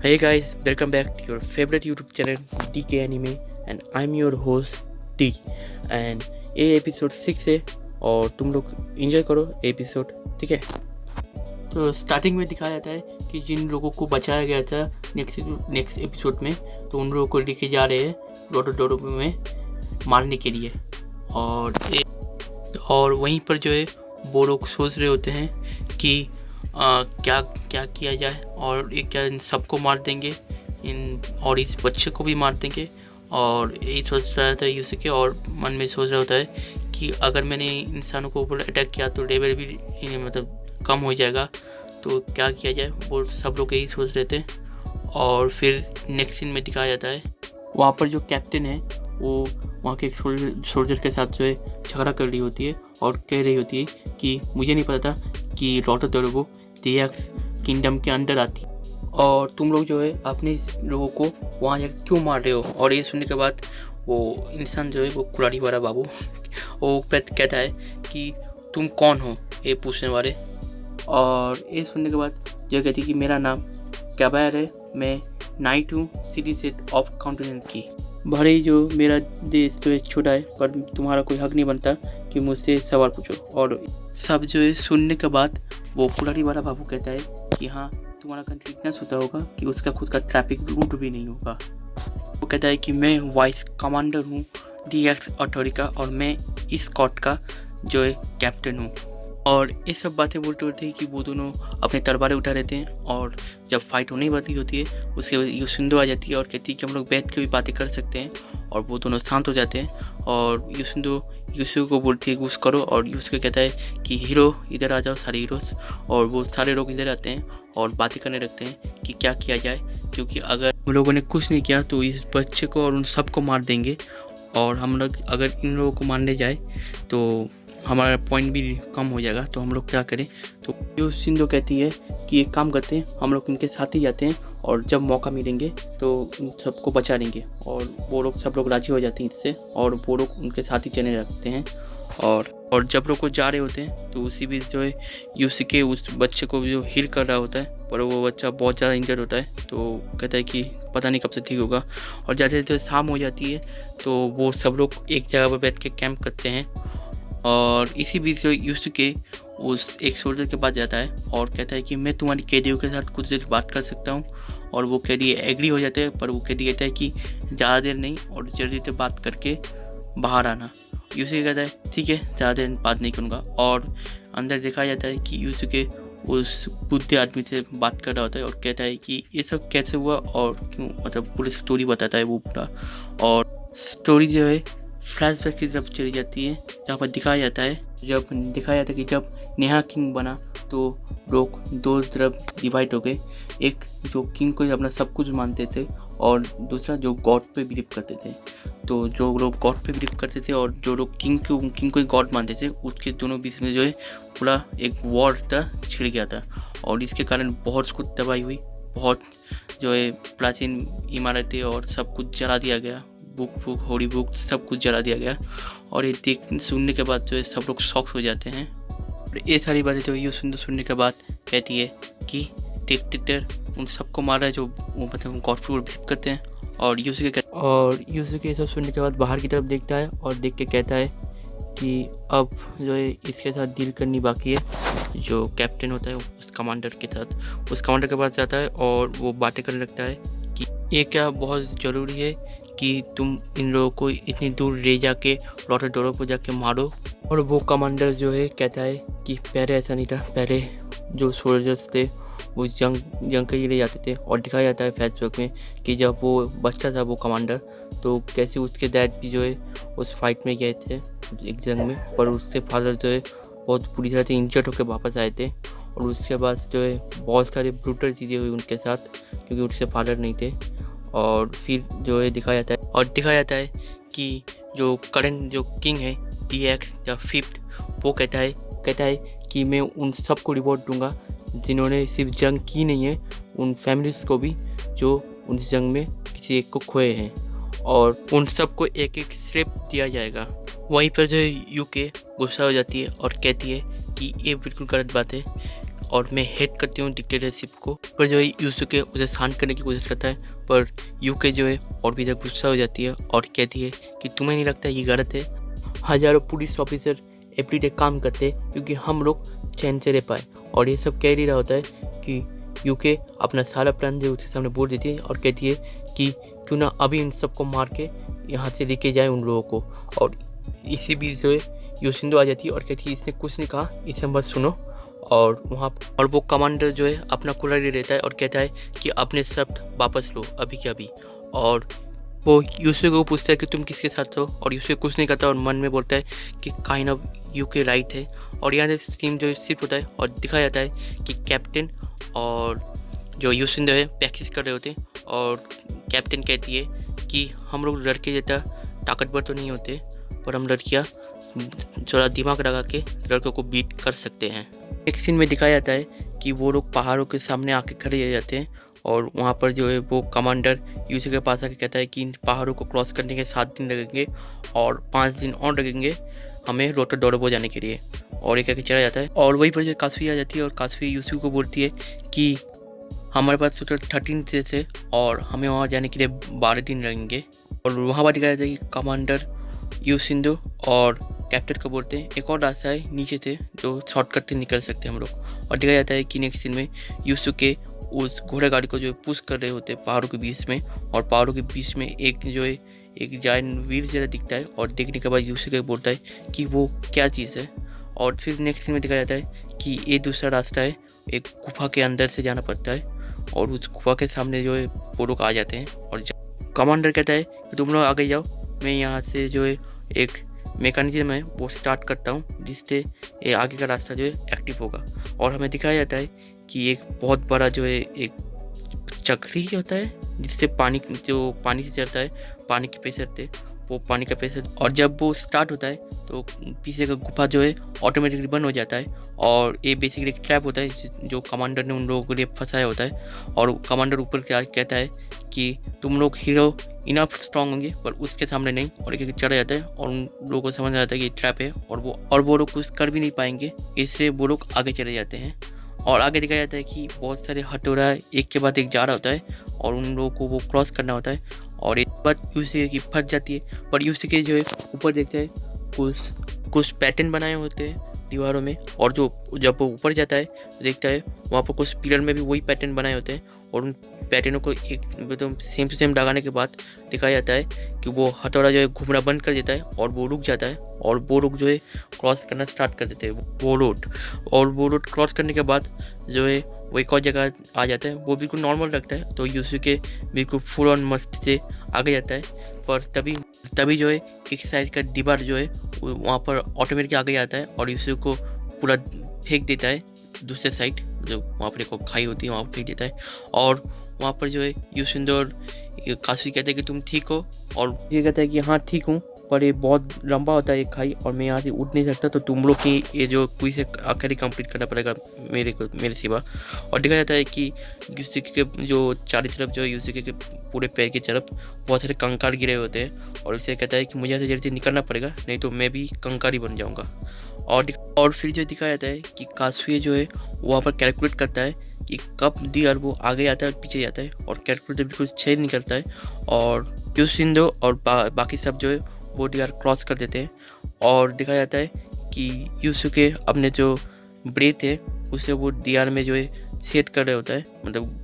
Hey guys, welcome back to your favorite YouTube channel DK Anime and I'm your host D and ये episode 6 है और तुम लोग enjoy करो episode, ठीक है। तो स्टार्टिंग में दिखाया जाता है कि जिन लोगों को बचाया गया था नेक्स्ट एपिसोड में, तो उन लोगों को लेके जा रहे हैं डोडो में मारने के लिए। और वहीं पर जो है वो लोग सोच रहे होते हैं कि क्या किया जाए, और ये क्या इन सबको मार देंगे और इस बच्चे को भी मार देंगे। और यही सोच रहा था यूसुके, और मन में सोच रहा होता है कि अगर मैंने इंसानों को ऊपर अटैक किया तो लेवल भी कम हो जाएगा, तो क्या किया जाए, वो सब लोग यही सोच रहे थे। और फिर नेक्स्ट सीन में दिखाया जाता है वहाँ पर जो कैप्टन है वो वहाँ के एक सोल्जर के साथ जो है झगड़ा कर रही होती है और कह रही होती है कि मुझे नहीं पता था कि लॉर्ड ऑफ डोरेबो DX किंगडम के अंडर आती, और तुम लोग जो है अपने लोगों को वहाँ जाकर क्यों मार रहे हो। और ये सुनने के बाद वो इंसान जो है वो कुलाड़ी वाला बाबू वो कहता है कि तुम कौन हो ये पूछने वाले। और ये सुनने के बाद जो कहती है कि मेरा नाम कैबायर है, मैं नाइट हूँ सिटी सेट ऑफ काउंटिनेंट की। भले ही जो मेरा देश तो छोटा है, पर तुम्हारा कोई हक नहीं बनता कि मुझसे सवाल पूछो। और सब जो है सुनने के बाद वो कुलाड़ी वाला बाबू कहता है कि हाँ, तुम्हारा कंट्री इतना छोटा होगा कि उसका खुद का ट्रैफिक रूट भी नहीं होगा। वो कहता है कि मैं वाइस कमांडर हूँ DX अथॉरिटी, और मैं इस कोर्ट का जो है कैप्टन हूँ। और ये सब बातें बोलते होते हैं कि वो दोनों अपने तलवारें उठा रहते हैं। और जब फाइट होने वाली होती है उसके बाद यूसिंदो आ जाती है और कहती है कि हम लोग बैठ के भी बातें कर सकते हैं, और वो दोनों शांत हो जाते हैं। और यूसिंदो यूसुके को बोलती है कुछ करो, और यूसुके कहता है कि हीरो इधर आ जाओ, सारे हीरोज। और वो सारे लोग इधर आते हैं और बातें करने लगते हैं कि क्या किया जाए, क्योंकि अगर उन लोगों ने कुछ नहीं किया तो इस बच्चे को और उन सबको मार देंगे, और हम लोग अगर इन लोगों को मारने जाए तो हमारा पॉइंट भी कम हो जाएगा, तो हम लोग क्या करें। तो यूसिंदो कहती है कि एक काम करते हैं, हम लोग इनके साथ ही जाते हैं और जब मौका मिलेंगे तो इन सबको बचा लेंगे। और वो लोग सब लोग राजी हो जाते हैं इससे, और वो लोग उनके साथ ही चलने लगते हैं। और जब लोग को जा रहे होते हैं तो उसी बीच जो है यूसुके उस बच्चे को जो हील कर रहा होता है, पर वो बच्चा बहुत ज़्यादा इंजर्ड होता है, तो कहता है कि पता नहीं कब से ठीक होगा। और जाते जाते शाम हो जाती है, तो वो सब लोग एक जगह पर बैठ के कैंप करते हैं। और इसी बीच यूसुके उस एक सोल्जर के पास जाता है और कहता है कि मैं तुम्हारी कैदियों के साथ कुछ देर बात कर सकता हूँ। और वो कैदी एग्री हो जाते हैं, पर वो कैदी कहता है कि ज़्यादा देर नहीं और जल्दी से बात करके बाहर आना। यूसुके कहता है ठीक है, ज़्यादा देर बात नहीं करूँगा। और अंदर देखा जाता है कि यूसुके उस बुद्धे आदमी से बात कर रहा होता है और कहता है कि ये सब कैसे हुआ और क्यों, पूरी स्टोरी बताता है वो पूरा। और स्टोरी जो है फ्लैशबैक की तरफ चली जाती है, जहाँ पर दिखाया जाता है कि जब नेहा किंग बना तो लोग दो तरफ डिवाइड हो गए। एक जो किंग को अपना सब कुछ मानते थे, और दूसरा जो गॉड पे बिलीव करते थे। तो जो लोग गॉड पे बिलीव करते थे और जो लोग किंग को ही गॉड मानते थे, उसके दोनों बीच में जो है पूरा एक वॉर था छिड़ गया था। और इसके कारण बहुत कुछ तबाही हुई, बहुत जो है प्राचीन इमारतें और सब कुछ जला दिया गया, बुक होली बुक सब कुछ जला दिया गया। और ये सुनने के बाद जो है सब लोग शॉक हो जाते हैं। और ये सारी बातें जो सुनने के बाद कहती है कि डिक्टेटर उन सबको मार रहा है जो गॉड पे बिलीव करते हैं। और यूसुके ये सब सुनने के बाद बाहर की तरफ देखता है और देख के कहता है कि अब जो है इसके साथ डील करनी बाकी है। जो कैप्टन होता है उस कमांडर के पास जाता है और वो बातें करने लगता है कि ये क्या बहुत ज़रूरी है कि तुम इन लोगों को इतनी दूर ले जाके लॉर्ड ऑफ डोरेबो जाके मारो। और वो कमांडर जो है कहता है कि पहले ऐसा नहीं था, पहले जो सोल्जर्स थे वो जंग के लिए ले जाते थे। और दिखाया जाता है फ्लैशबैक में कि जब वो बच्चा था वो कमांडर, तो कैसे उसके डैड भी जो है उस फाइट में गए थे एक जंग में, पर उसके फादर जो है बहुत बुरी तरह से इंजर्ड होकर वापस आए थे। और उसके बाद जो है बहुत सारे ब्रूटल चीज़ें हुई उनके साथ, क्योंकि उसके फादर नहीं थे। और फिर जो है दिखाया जाता है कि जो करंट जो किंग है DX या 5th, वो कहता है कि मैं उन सबको रिवॉर्ड दूंगा जिन्होंने सिर्फ जंग की नहीं है, उन फैमिलीज़ को भी जो उस जंग में किसी एक को खोए हैं, और उन सबको एक एक स्टेप दिया जाएगा। वहीं पर जो यूके गुस्सा हो जाती है और कहती है कि ये बिल्कुल गलत बात है। और मैं हेट करती हूँ डिक्टेटरशिप को। पर जो है यूसुके उसे शांत करने की कोशिश करता है, पर यूके जो है और भी ज़्यादा गुस्सा हो जाती है और कहती है कि तुम्हें नहीं लगता ये गलत है? हज़ारों पुलिस ऑफिसर एवरीडे काम करते हैं क्योंकि हम लोग चैन से रह पाए। और ये सब कह ही रहा होता है कि यूके अपना सारा प्लान जो उसके सामने बोल देती है और कहती है कि क्यों ना अभी इन सबको मार के यहाँ से लेके जाए उन लोगों को। और इसी बीच जो है योशिंदो आ जाती है और कहती है इसने कुछ नहीं कहा, इसे बस सुनो। और वो कमांडर जो है अपना कूलर ले लेता है और कहता है कि अपने शब्द वापस लो अभी के अभी। और वो यूसुके को पूछता है कि तुम किसके साथ हो, और यूसुके कुछ नहीं करता और मन में बोलता है कि काइंड ऑफ यूके राइट है। और यहाँ से सीन जो शिफ्ट होता है और दिखाया जाता है कि कैप्टन और जो योशिंदो है प्रैक्टिस कर रहे होते हैं। और कैप्टन कहती है कि हम लोग लड़के जैसा ताकतवर तो नहीं होते, पर हम लड़कियाँ थोड़ा दिमाग लगा के लड़कों को बीट कर सकते हैं। एक सीन में दिखाया जाता है कि वो लोग पहाड़ों के सामने आके खड़े हो जाते हैं और वहाँ पर जो है वो कमांडर यूसुके के पास आके कहता है कि इन पहाड़ों को क्रॉस करने के 7 दिन लगेंगे और 5 दिन और लगेंगे हमें रोटर डोरोबो जाने के लिए। और ये कहकर चला जाता है और वहीं पर जो कासुई आ जाती है और कासुई यूसुके को बोलती है कि हमारे पास टोटल 13 डेज है और हमें वहाँ जाने के लिए 12 दिन लगेंगे। और वहाँ पर दिखाया जाता है कि कमांडर योशिंदो और कैप्टन को बोलते हैं एक और रास्ता है नीचे से जो शॉर्टकट से निकल सकते हैं हम लोग। और दिखाया जाता है कि नेक्स्ट सीन में यूसुके उस घोड़ा गाड़ी को जो है पुश कर रहे होते हैं पहाड़ों के बीच में, और पहाड़ों के बीच में एक जो है एक जायंट व्हील जैसा दिखता है। और देखने के बाद यूसुके बोलता है कि वो क्या चीज़ है। और फिर नेक्स्ट सीन में दिखाया जाता है कि ये दूसरा रास्ता है, एक गुफा के अंदर से जाना पड़ता है और उस गुफा के सामने जो है वो लोग आ जाते हैं। और कमांडर कहता है कि तुम लोग आगे जाओ, मैं यहाँ से जो है एक मैकेनिज्म है वो स्टार्ट करता हूँ जिससे ये आगे का रास्ता जो है एक्टिव होगा। और हमें दिखाया जाता है कि एक बहुत बड़ा जो है एक चक्री होता है जिससे पानी से चलता है, पानी के प्रेशर से वो पानी का प्रेशर, और जब वो स्टार्ट होता है तो पीछे का गुफा जो है ऑटोमेटिकली बंद हो जाता है। और ये बेसिकली एक ट्रैप होता है जो कमांडर ने उन लोगों के लिए फंसाया होता है। और कमांडर ऊपर कहता है कि तुम लोग हीरो इनफ स्ट्रांग होंगे पर उसके सामने नहीं, और एक चढ़ा जाता है और उन लोगों को समझ आता है कि ट्रैप है और वो लोग कुछ कर भी नहीं पाएंगे, इससे वो लोग आगे चले जाते हैं। और आगे दिखाया जाता है कि बहुत सारे हथौड़ा एक के बाद एक जा रहा होता है और उन लोगों को वो क्रॉस करना होता है। और एक बात यूसुके की फट जाती है, पर यूसुके जो है ऊपर देखते हैं कुछ पैटर्न बनाए होते हैं दीवारों में, और जब वो ऊपर जाता है देखता है वहाँ पर कुछ पिलर में भी वही पैटर्न बनाए होते हैं। और उन पैटर्नों को एकदम सेम टू सेम लगाने के बाद दिखाया जाता है कि वो हथौड़ा जो है घूमना बंद कर देता है और वो रुक जाता है और वो लोग जो है क्रॉस करना स्टार्ट कर देते हैं वो रोड क्रॉस करने के बाद जो है वो एक और जगह आ जाता है, वो बिल्कुल नॉर्मल लगता है। तो यूसुके बिल्कुल फुल ऑन मस्ती से आगे जाता है, पर तभी जो है एक साइड का दीवार जो है वहाँ पर ऑटोमेटिक आगे आता है और यूसुके को पूरा फेंक देता है दूसरे साइड, जो वहाँ पर एक खाई होती है वहाँ पर फेंक देता है। और वहाँ पर जो है योशिंदो और कासुई कहते हैं कि तुम ठीक हो, और ये कहता है कि हाँ ठीक हूँ, पर ये बहुत लंबा होता है ये खाई और मैं यहाँ से उठ नहीं सकता, तो तुम लोग की ये जो क्विज है आखिर ही कंप्लीट करना पड़ेगा मेरे सिवा। और देखा जाता है कि यूसुके के जो चारों तरफ जो यूसुके के पूरे पैर की तरफ बहुत सारे कंकाल गिरे होते हैं, और इसे कहता है कि मुझे यहाँ से जल्दी निकलना पड़ेगा नहीं तो मैं भी कंकाल ही बन जाऊँगा। और फिर जो दिखाया जाता है कि कासुई जो है वहाँ पर कैलकुलेट करता है कि कब दीवार वो आगे आता है और पीछे जाता है, और कैलकुलेटर बिल्कुल छेद नहीं करता है। और योशिंदो और बाकी सब जो है वो दीवार क्रॉस कर देते हैं। और दिखाया जाता है कि यूसुके अपने जो ब्रेथ है उसे वो दीवार में जो है छेद कर रहे होता है, मतलब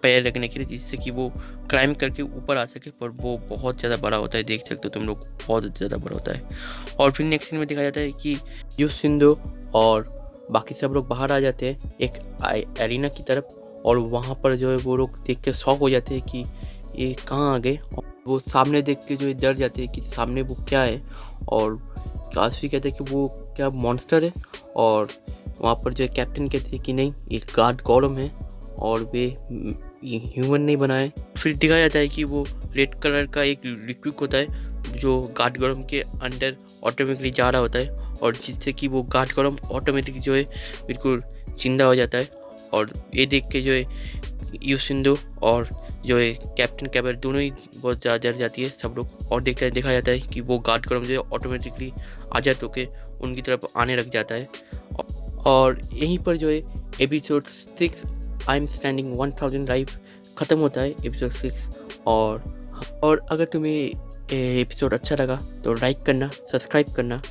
पैर रखने के लिए, जिससे कि वो क्लाइम करके ऊपर आ सके, पर वो बहुत ज़्यादा बड़ा होता है, देख सकते हो तुम लोग, बहुत ज़्यादा बड़ा होता है। और फिर नेक्स्ट सीन में दिखाया जाता है कि योशिंदो और बाकी सब लोग बाहर आ जाते हैं एक एरिना की तरफ, और वहाँ पर जो है वो लोग देख के शॉक हो जाते हैं कि ये कहाँ आ गए। वो सामने देख के जो है डर जाते हैं कि सामने वो क्या है, और कासुई कहते हैं कि वो क्या मॉन्स्टर है। और वहाँ पर जो है कैप्टन कहते हैं कि नहीं, ये गार्ड गॉरम है और वे ह्यूमन नहीं बनाए। फिर दिखाया जाता है कि वो रेड कलर का एक लिक्विड होता है जो गार्ड गॉरम के अंदर ऑटोमेटिकली जा रहा होता है, और जिससे कि वो गार्ड गॉरम ऑटोमेटिक जो है बिल्कुल जिंदा हो जाता है। और ये देख के जो है योशिंदो और जो है कैप्टन कैबर दोनों ही बहुत ज़्यादा डर जाती है सब लोग, और दिखाया जाता है कि वो गार्ड गॉरम जो है ऑटोमेटिकली आज़ाद होकर उनकी तरफ आने लग जाता है। और यहीं पर जो है episode 6 I am standing 1000 live ख़त्म होता है एपिसोड 6। और अगर तुम्हें एपिसोड अच्छा लगा तो लाइक करना, सब्सक्राइब करना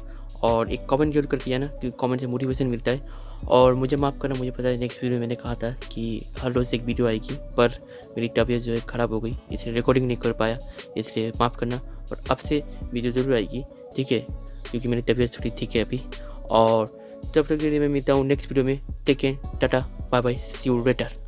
और एक कमेंट जरूर करके जाना, क्योंकि कमेंट से मोटिवेशन मिलता है। और मुझे माफ़ करना, मुझे पता है नेक्स्ट वीडियो में मैंने कहा था कि हर रोज़ एक वीडियो आएगी, पर मेरी तबीयत जो है ख़राब हो गई, इसलिए रिकॉर्डिंग नहीं कर पाया, इसलिए माफ़ करना। और अब से वीडियो ज़रूर आएगी, ठीक है, क्योंकि मेरी तबीयत थोड़ी ठीक है अभी। और तब तक के लिए मैं मिलता हूँ नेक्स्ट वीडियो में। Take care, tata, bye bye, see you letter.